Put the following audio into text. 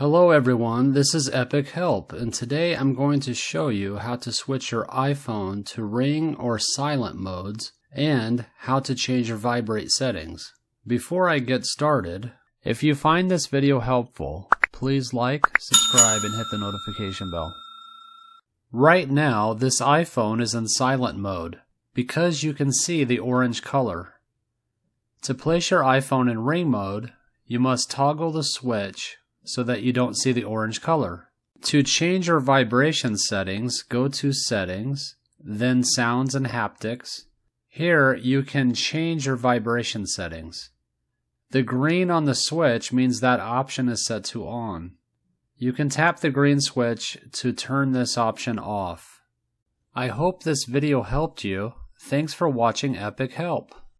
Hello everyone, this is Epic Help, and today I'm going to show you how to switch your iPhone to ring or silent modes and how to change your vibrate settings. Before I get started, if you find this video helpful, please like, subscribe, and hit the notification bell. Right now, this iPhone is in silent mode because you can see the orange color. To place your iPhone in ring mode, you must toggle the switch so that you don't see the orange color. To change your vibration settings, go to Settings, then Sounds and Haptics. Here you can change your vibration settings. The green on the switch means that option is set to on. You can tap the green switch to turn this option off. I hope this video helped you. Thanks for watching Epic Help.